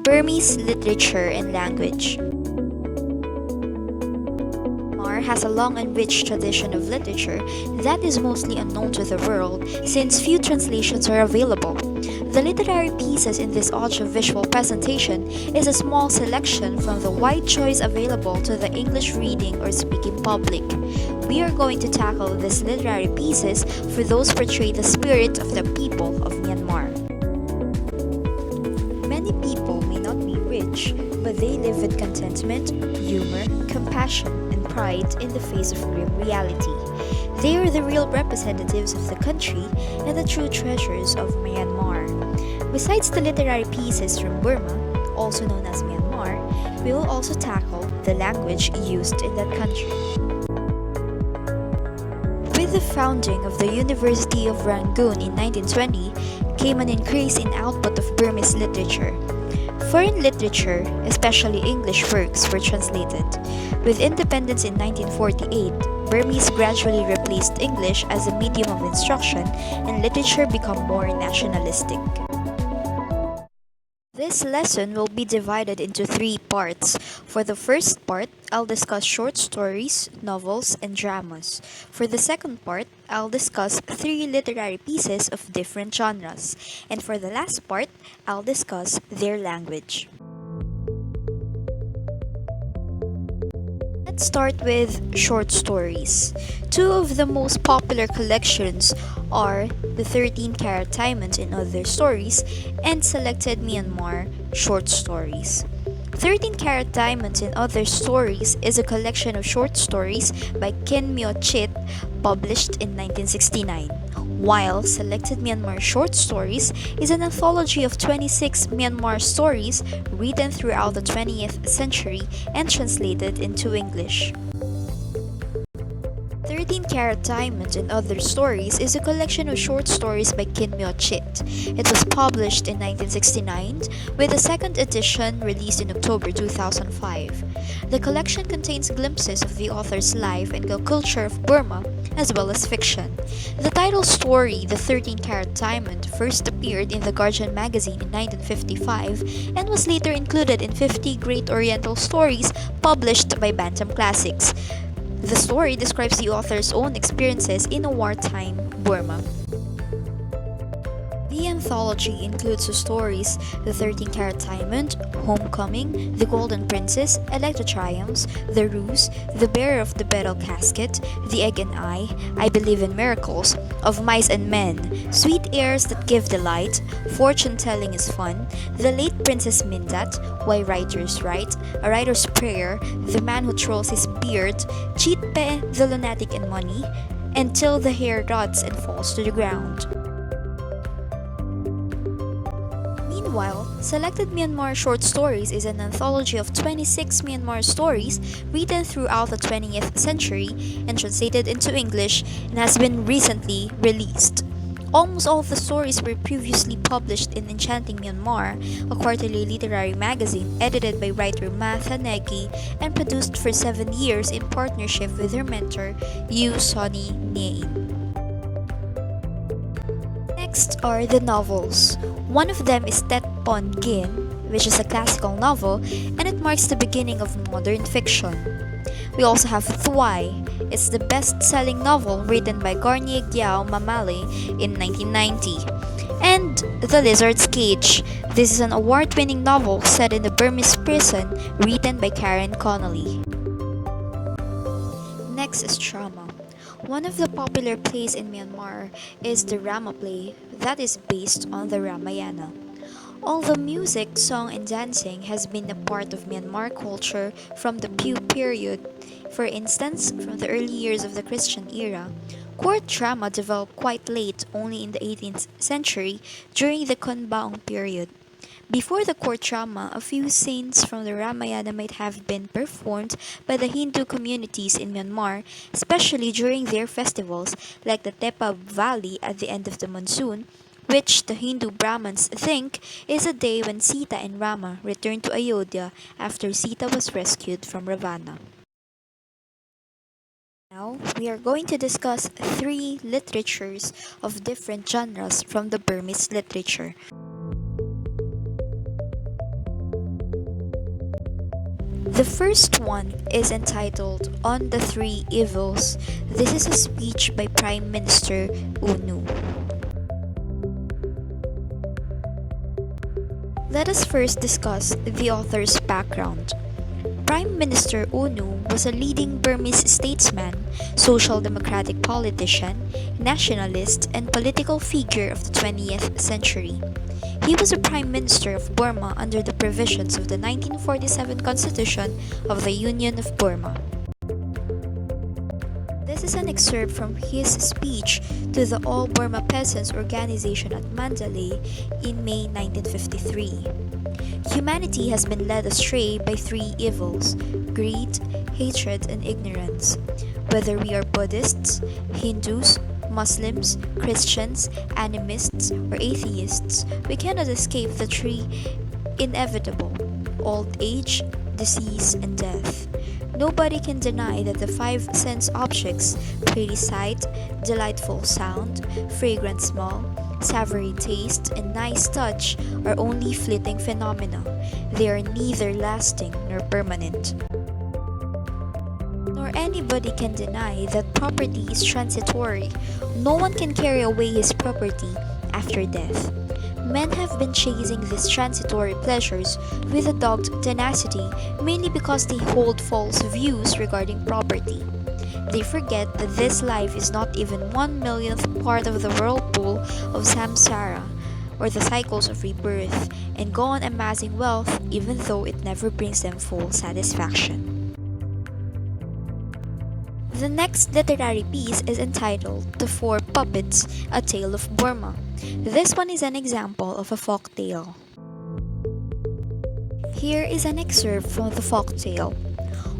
Burmese literature and language. Myanmar has a long and rich tradition of literature that is mostly unknown to the world since few translations are available. The literary pieces in this audiovisual presentation is a small selection from the wide choice available to the English reading or speaking public. We are going to tackle these literary pieces for those portray the spirit of the people of Myanmar. Many people may not be rich, but they live with contentment, humor, compassion, and pride in the face of grim reality. They are the real representatives of the country and the true treasures of Myanmar. Besides the literary pieces from Burma, also known as Myanmar, we will also tackle the language used in that country. With the founding of the University of Rangoon in 1920 came an increase in output of Burmese literature. Foreign literature, especially English works, were translated. With independence in 1948, Burmese gradually replaced English as a medium of instruction and literature became more nationalistic. This lesson will be divided into three parts. For the first part, I'll discuss short stories, novels, and dramas. For the second part, I'll discuss three literary pieces of different genres. And for the last part, I'll discuss their language. Let's start with short stories. Two of the most popular collections are the 13 Karat Diamond and Other Stories and Selected Myanmar Short Stories. 13 Karat Diamonds and Other Stories is a collection of short stories by Kin Myo Chit published in 1969, while Selected Myanmar Short Stories is an anthology of 26 Myanmar stories written throughout the 20th century and translated into English. 13 Karat Diamond and Other Stories is a collection of short stories by Kin Myo Chit. It was published in 1969, with a second edition released in October 2005. The collection contains glimpses of the author's life and the culture of Burma, as well as fiction. The title story, The 13 Karat Diamond, first appeared in The Guardian magazine in 1955 and was later included in 50 Great Oriental Stories published by Bantam Classics. The story describes the author's own experiences in a wartime Burma. The anthology includes the stories The 13 Karat Diamond, Homecoming, The Golden Princess, Electra Triumphs, The Ruse, The Bearer of the Beryl Casket, The Egg and I Believe in Miracles, Of Mice and Men, Sweet Airs That Give Delight, Fortune Telling is Fun, The Late Princess Mindat, Why Writers Write, A Writer's Prayer, The Man Who Trolls His Beard, Cheat Pe, The Lunatic and Money, Until the Hair Rots and Falls to the Ground. Meanwhile, Selected Myanmar Short Stories is an anthology of 26 Myanmar stories written throughout the 20th century and translated into English and has been recently released. Almost all of the stories were previously published in Enchanting Myanmar, a quarterly literary magazine edited by writer Ma Thanegi and produced for 7 years in partnership with her mentor, Yu Sonny Nyein. Next are the novels. One of them is Tet Pon Gin, which is a classical novel, and it marks the beginning of modern fiction. We also have Thuai. It's the best-selling novel written by Garnier Gyao Mamale in 1990. And The Lizard's Cage. This is an award-winning novel set in the Burmese prison written by Karen Connolly. Next is drama. One of the popular plays in Myanmar is the Rama play that is based on the Ramayana. Although music, song, and dancing has been a part of Myanmar culture from the Pew period, for instance, from the early years of the Christian era, court drama developed quite late, only in the 18th century during the Konbaung period. Before the court drama, a few scenes from the Ramayana might have been performed by the Hindu communities in Myanmar, especially during their festivals like the Tepa Valley at the end of the monsoon, which the Hindu Brahmins think is a day when Sita and Rama returned to Ayodhya after Sita was rescued from Ravana. Now, we are going to discuss three literatures of different genres from the Burmese literature. The first one is entitled On the Three Evils. This is a speech by Prime Minister UNU. Let us first discuss the author's background. Prime Minister UNU was a leading Burmese statesman, social democratic politician, nationalist, and political figure of the 20th century. He was a Prime Minister of Burma under the provisions of the 1947 Constitution of the Union of Burma. This is an excerpt from his speech to the All Burma Peasants Organization at Mandalay in May 1953. Humanity has been led astray by three evils: greed, hatred, and ignorance. Whether we are Buddhists, Hindus, Muslims, Christians, animists, or atheists, we cannot escape the three inevitable: old age, disease, and death. Nobody can deny that the five sense objects, pretty sight, delightful sound, fragrant smell, savory taste, and nice touch, are only fleeting phenomena. They are neither lasting nor permanent. Nor anybody can deny that property is transitory. No one can carry away his property after death. Men have been chasing these transitory pleasures with a dogged tenacity, mainly because they hold false views regarding property. They forget that this life is not even 1/1,000,000th part of the whirlpool of samsara, or the cycles of rebirth, and go on amassing wealth even though it never brings them full satisfaction. The next literary piece is entitled The Four Puppets, A Tale of Burma. This one is an example of a folk tale. Here is an excerpt from the folk tale.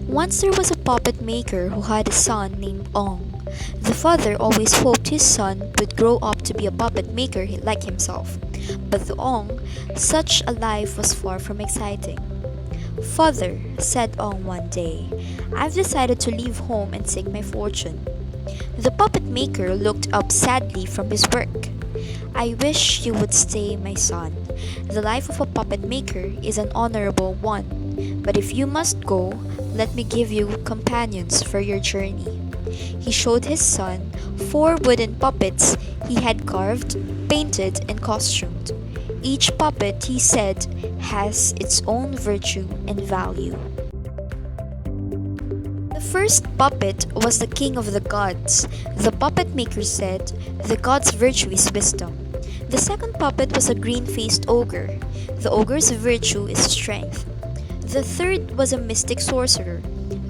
Once there was a puppet maker who had a son named Ong. The father always hoped his son would grow up to be a puppet maker like himself. But to Ong, such a life was far from exciting. "Father," said Ong one day, "I've decided to leave home and seek my fortune." The puppet maker looked up sadly from his work. "I wish you would stay, my son. The life of a puppet maker is an honorable one. But if you must go, let me give you companions for your journey." He showed his son 4 wooden puppets he had carved, painted, and costumed. Each puppet, he said, has its own virtue and value. The first puppet was the king of the gods. The puppet maker said, "The god's virtue is wisdom." The second puppet was a green-faced ogre. The ogre's virtue is strength. The third was a mystic sorcerer.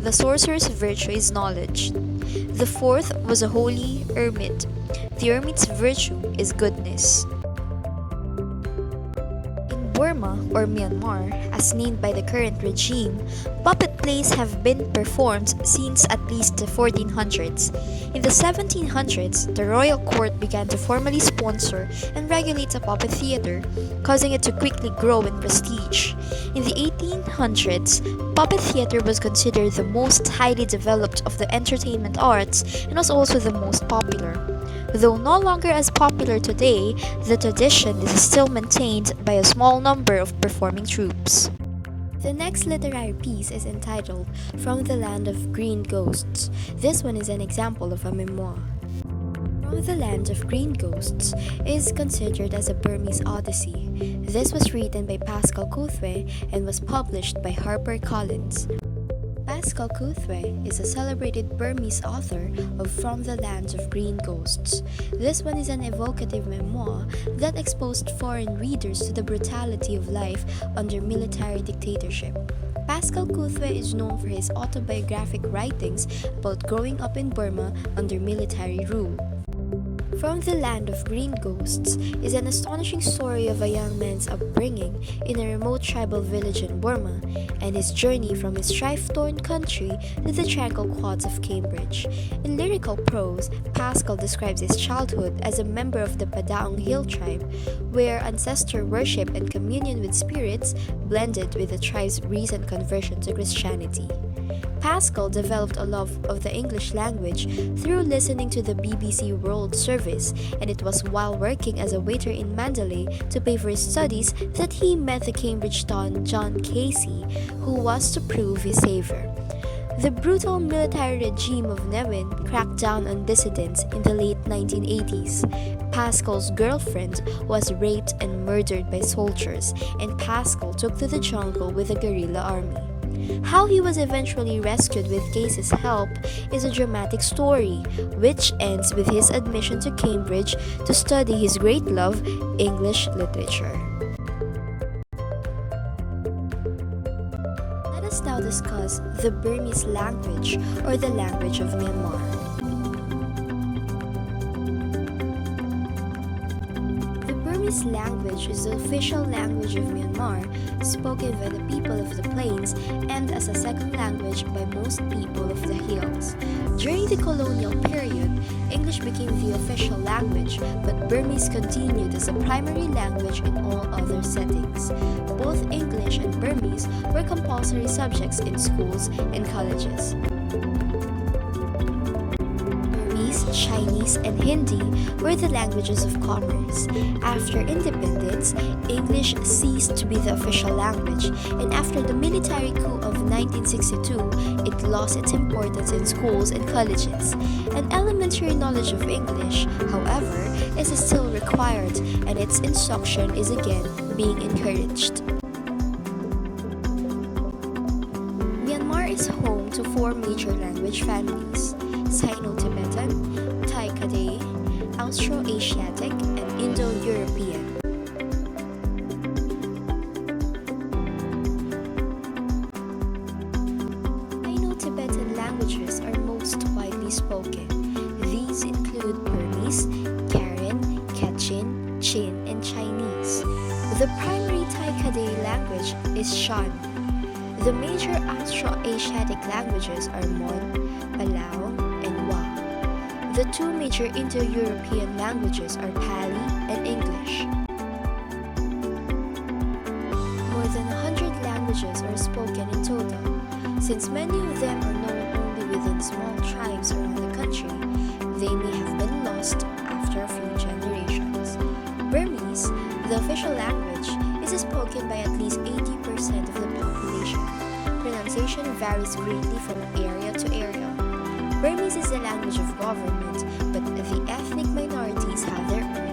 The sorcerer's virtue is knowledge. The fourth was a holy hermit. The hermit's virtue is goodness. Burma, or Myanmar, as named by the current regime, puppet plays have been performed since at least the 1400s. In the 1700s, the royal court began to formally sponsor and regulate the puppet theater, causing it to quickly grow in prestige. In the 1800s, puppet theater was considered the most highly developed of the entertainment arts and was also the most popular. Though no longer as popular today, the tradition is still maintained by a small number of performing troupes. The next literary piece is entitled From the Land of Green Ghosts. This one is an example of a memoir. From the Land of Green Ghosts is considered as a Burmese odyssey. This was written by Pascal Couthwe and was published by HarperCollins. Pascal Couthwe is a celebrated Burmese author of From the Land of Green Ghosts. This one is an evocative memoir that exposed foreign readers to the brutality of life under military dictatorship. Pascal Couthwe is known for his autobiographic writings about growing up in Burma under military rule. From the Land of Green Ghosts is an astonishing story of a young man's upbringing in a remote tribal village in Burma and his journey from his strife-torn country to the tranquil quads of Cambridge. In lyrical prose, Pascal describes his childhood as a member of the Padaong Hill tribe, where ancestor worship and communion with spirits blended with the tribe's recent conversion to Christianity. Pascal developed a love of the English language through listening to the BBC World Service, and it was while working as a waiter in Mandalay to pay for his studies that he met the Cambridge Don John Casey, who was to prove his savior. The brutal military regime of Nevin cracked down on dissidents in the late 1980s. Pascal's girlfriend was raped and murdered by soldiers, and Pascal took to the jungle with the guerrilla army. How he was eventually rescued with Casey's help is a dramatic story, which ends with his admission to Cambridge to study his great love, English literature. Let us now discuss the Burmese language, or the language of Myanmar. The Burmese language is the official language of Myanmar, spoken by the people of the plains and as a second language by most people of the hills. During the colonial period, English became the official language, but Burmese continued as a primary language in all other settings. Both English and Burmese were compulsory subjects in schools and colleges. Burmese, Chinese, and Hindi were the languages of commerce. After independence, English ceased to be the official language, and after the military coup of 1962, it lost its importance in schools and colleges. An elementary knowledge of English, however, is still required, and its instruction is again being encouraged. Myanmar is home to four major language families: Sino-Tibetan, Thai-Kadai, Austro-Asiatic, and Indo-European. Sino-Tibetan languages are most widely spoken. These include Burmese, Karen, Kachin, Chin, and Chinese. The primary Thai-Kadai language is Shan. The major Austro-Asiatic languages are Mon, Palau, and Wa. The two major Indo-European languages are Pali and English. More than 100 languages are spoken in total. Since many of them are known only within small tribes around the country, they may have been lost after a few generations. Burmese, the official language, is spoken by at least 80% of the population. Pronunciation varies greatly from area to area. Burmese is the language of government, but the ethnic minorities have their own